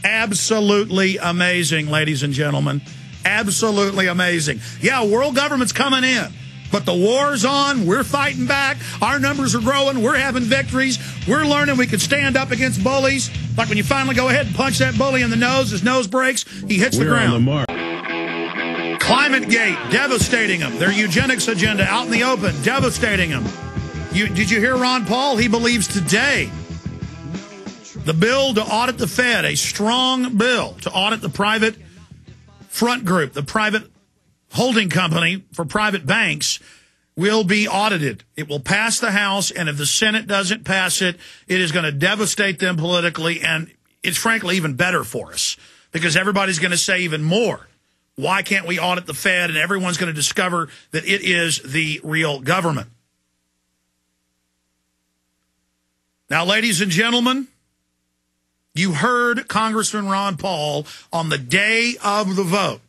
Absolutely amazing, ladies and gentlemen. Absolutely amazing. Yeah, world government's coming in, but the war's on. We're fighting back. Our numbers are growing. We're having victories. We're learning we can stand up against bullies. Like when you finally go ahead and punch that bully in the nose, his nose breaks, he hits the ground. On the mark. ClimateGate, devastating them. Their eugenics agenda out in the open, devastating them. Did you hear Ron Paul? He believes today the bill to audit the Fed, a strong bill to audit the private front group, the private holding company for private banks, will be audited. It will pass the House, and if the Senate doesn't pass it, it is going to devastate them politically, and it's frankly even better for us because everybody's going to say even more. Why can't we audit the Fed? And everyone's going to discover that it is the real government. Now, ladies and gentlemen, you heard Congressman Ron Paul on the day of the vote.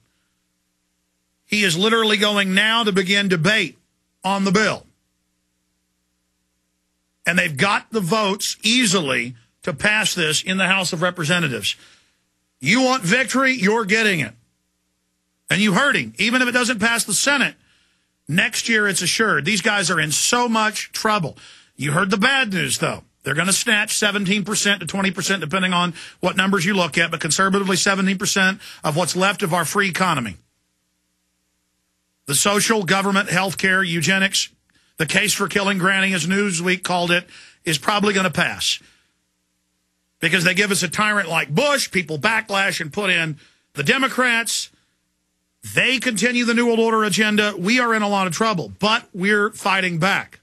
He is literally going now to begin debate on the bill. And they've got the votes easily to pass this in the House of Representatives. You want victory, you're getting it. And you heard him. Even if it doesn't pass the Senate, next year it's assured. These guys are in so much trouble. You heard the bad news, though. They're going to snatch 17% to 20%, depending on what numbers you look at, but conservatively 17% of what's left of our free economy. The social, government, healthcare, eugenics, the case for killing Granny, as Newsweek called it, is probably going to pass. Because they give us a tyrant like Bush, people backlash and put in the Democrats. They continue the New World Order agenda. We are in a lot of trouble, but we're fighting back.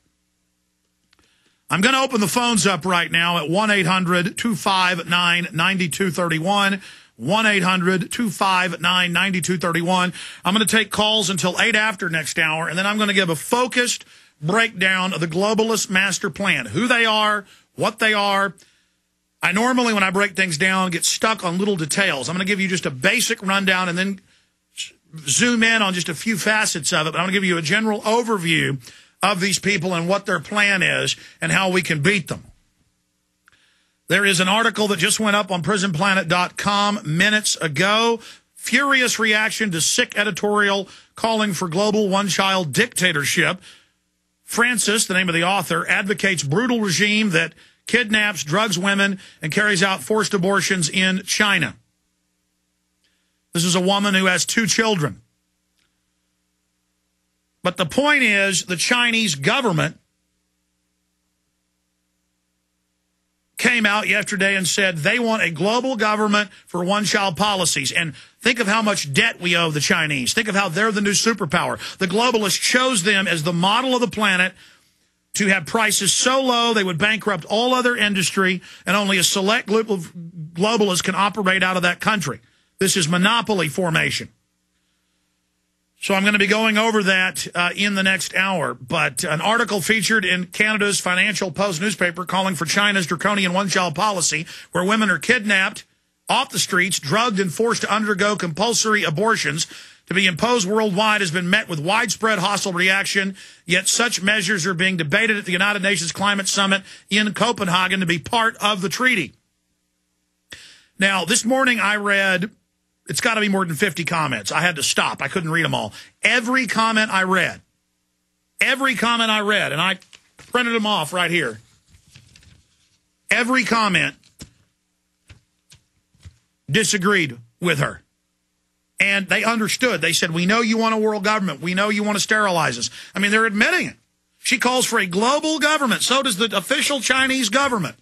I'm going to open the phones up right now at 1-800-259-9231, 1-800-259-9231. I'm going to take calls until 8 after next hour, and then I'm going to give a focused breakdown of the globalist master plan, who they are, what they are. I normally, when I break things down, get stuck on little details. I'm going to give you just a basic rundown and then zoom in on just a few facets of it, but I'm going to give you a general overview of these people and what their plan is and how we can beat them. There is an article that just went up on prisonplanet.com minutes ago. Furious reaction to sick editorial calling for global one-child dictatorship. Francis, the name of the author, advocates brutal regime that kidnaps, drugs women, and carries out forced abortions in China. This is a woman who has 2 children. But the point is, the Chinese government came out yesterday and said they want a global government for one-child policies. And think of how much debt we owe the Chinese. Think of how they're the new superpower. The globalists chose them as the model of the planet to have prices so low they would bankrupt all other industry, and only a select group of globalists can operate out of that country. This is monopoly formation. So I'm going to be going over that in the next hour. But an article featured in Canada's Financial Post newspaper calling for China's draconian one-child policy, where women are kidnapped off the streets, drugged, and forced to undergo compulsory abortions to be imposed worldwide, has been met with widespread hostile reaction. Yet such measures are being debated at the United Nations Climate Summit in Copenhagen to be part of the treaty. Now, this morning I read... It's got to be more than 50 comments. I had to stop. I couldn't read them all. Every comment I read, and I printed them off right here. Every comment disagreed with her. And they understood. They said, we know you want a world government. We know you want to sterilize us. I mean, they're admitting it. She calls for a global government. So does the official Chinese government.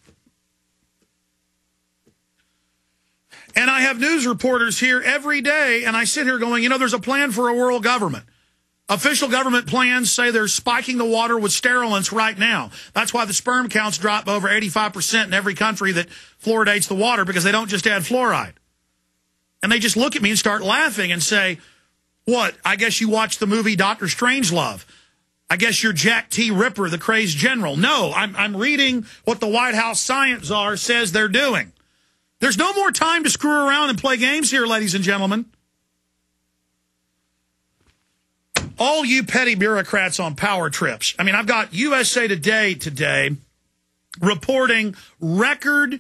And I have news reporters here every day, and I sit here going, you know, there's a plan for a world government. Official government plans say they're spiking the water with sterilants right now. That's why the sperm counts drop over 85% in every country that fluoridates the water, because they don't just add fluoride. And they just look at me and start laughing and say, what, I guess you watched the movie Dr. Strangelove. I guess you're Jack T. Ripper, the crazed general. No, I'm reading what the White House science czar says they're doing. There's no more time to screw around and play games here, ladies and gentlemen. All you petty bureaucrats on power trips. I mean, I've got USA Today reporting record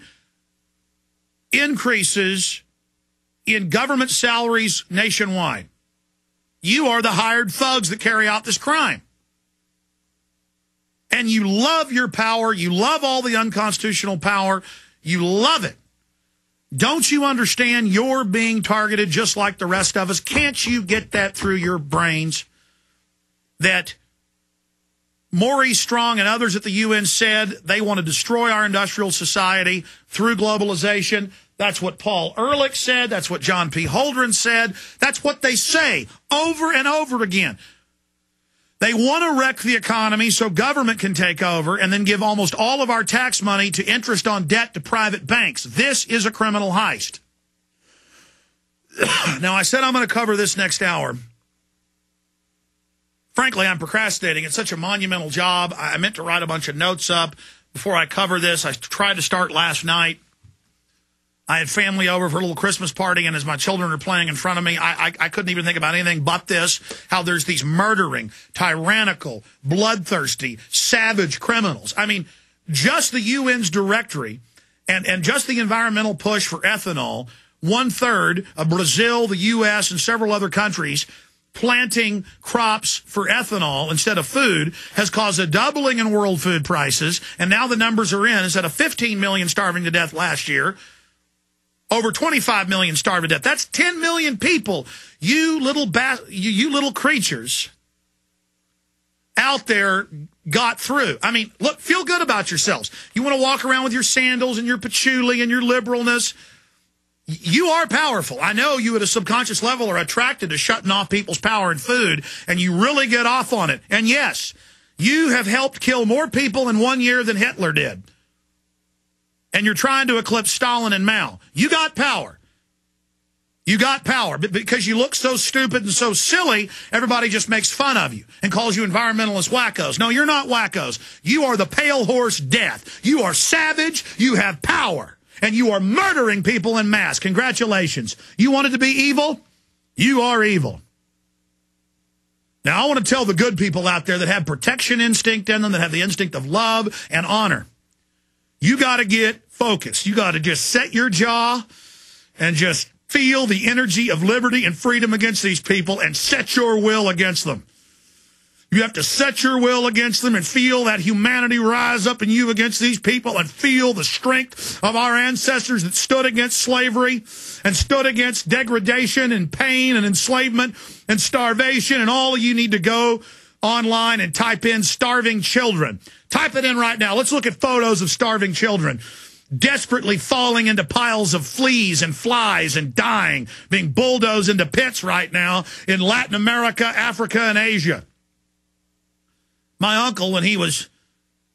increases in government salaries nationwide. You are the hired thugs that carry out this crime. And you love your power. You love all the unconstitutional power. You love it. Don't you understand you're being targeted just like the rest of us? Can't you get that through your brains? That Maurice Strong and others at the UN said they want to destroy our industrial society through globalization. That's what Paul Ehrlich said. That's what John P. Holdren said. That's what they say over and over again. They want to wreck the economy so government can take over and then give almost all of our tax money to interest on debt to private banks. This is a criminal heist. Now, I said I'm going to cover this next hour. Frankly, I'm procrastinating. It's such a monumental job. I meant to write a bunch of notes up before I cover this. I tried to start last night. I had family over for a little Christmas party, and as my children are playing in front of me, I couldn't even think about anything but this, how there's these murdering, tyrannical, bloodthirsty, savage criminals. I mean, just the UN's directory and just the environmental push for ethanol, 1/3 of Brazil, the U.S., and several other countries planting crops for ethanol instead of food has caused a doubling in world food prices, and now the numbers are in. Instead of 15 million starving to death last year, over 25 million starved to death. That's 10 million people. You little creatures out there got through. I mean, look, feel good about yourselves. You want to walk around with your sandals and your patchouli and your liberalness. You are powerful. I know you at a subconscious level are attracted to shutting off people's power and food, and you really get off on it. And yes, you have helped kill more people in 1 year than Hitler did. And you're trying to eclipse Stalin and Mao. You got power. You got power. But because you look so stupid and so silly, everybody just makes fun of you and calls you environmentalist wackos. No, you're not wackos. You are the pale horse death. You are savage. You have power. And you are murdering people en masse. Congratulations. You wanted to be evil? You are evil. Now, I want to tell the good people out there that have protection instinct in them, that have the instinct of love and honor. You got to get focused. You got to just set your jaw and just feel the energy of liberty and freedom against these people and set your will against them. You have to set your will against them and feel that humanity rise up in you against these people and feel the strength of our ancestors that stood against slavery and stood against degradation and pain and enslavement and starvation. And all of you need to go online and type in starving children. Type it in right now. Let's look at photos of starving children desperately falling into piles of fleas and flies and dying, being bulldozed into pits right now in Latin America, Africa, and Asia. My uncle, when he was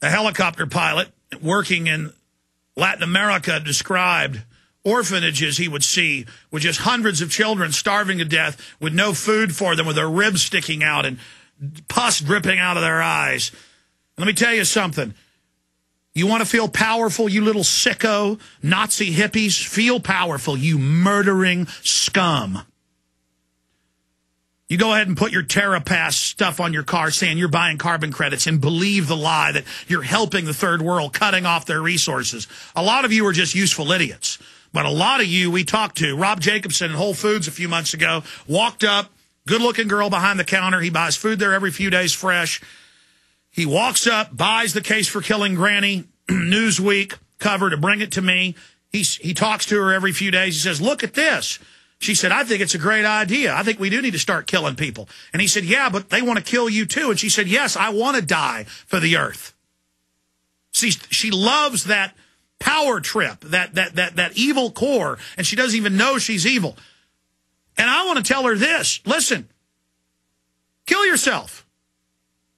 a helicopter pilot working in Latin America, described orphanages he would see with just hundreds of children starving to death with no food for them, with their ribs sticking out and pus dripping out of their eyes. Let me tell you something. You want to feel powerful, you little sicko, Nazi hippies? Feel powerful, you murdering scum. You go ahead and put your TerraPass stuff on your car saying you're buying carbon credits and believe the lie that you're helping the third world, cutting off their resources. A lot of you are just useful idiots. But a lot of you we talked to, Rob Jacobson at Whole Foods a few months ago, walked up, good-looking girl behind the counter. He buys food there every few days fresh. He walks up, buys the Case for Killing Granny Newsweek cover to bring it to me. He talks to her every few days. He says, look at this. She said, I think it's a great idea. I think we do need to start killing people. And he said, yeah, but they want to kill you too. And she said, yes, I want to die for the earth. See, she loves that power trip, that evil core, and she doesn't even know she's evil. And I want to tell her this. Listen, kill yourself.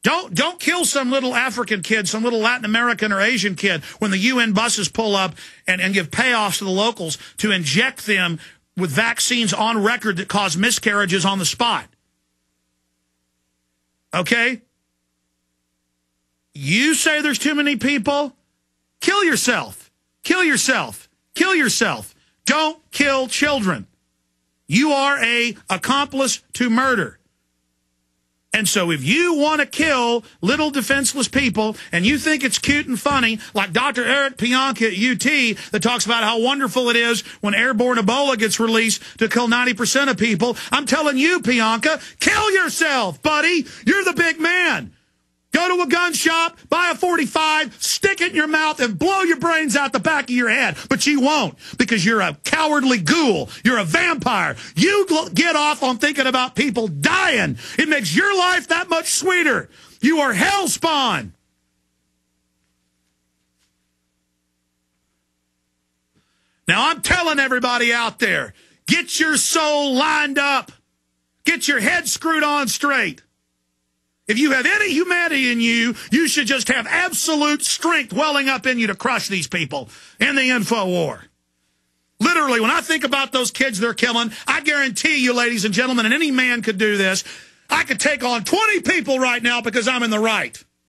Don't kill some little African kid, some little Latin American or Asian kid when the UN buses pull up and give payoffs to the locals to inject them with vaccines on record that cause miscarriages on the spot. Okay? You say there's too many people? Kill yourself. Kill yourself. Kill yourself. Don't kill children. You are an accomplice to murder. And so if you want to kill little defenseless people and you think it's cute and funny, like Dr. Eric Pianka at UT that talks about how wonderful it is when airborne Ebola gets released to kill 90% of people, I'm telling you, Pianka, kill yourself, buddy. You're the big man. Go to a gun shop, buy a .45, stick it in your mouth, and blow your brains out the back of your head. But you won't, because you're a cowardly ghoul. You're a vampire. You get off on thinking about people dying. It makes your life that much sweeter. You are hell spawn. Now, I'm telling everybody out there, get your soul lined up. Get your head screwed on straight. If you have any humanity in you, you should just have absolute strength welling up in you to crush these people in the info war. Literally, when I think about those kids they're killing, I guarantee you, ladies and gentlemen, and any man could do this, I could take on 20 people right now because I'm in the right.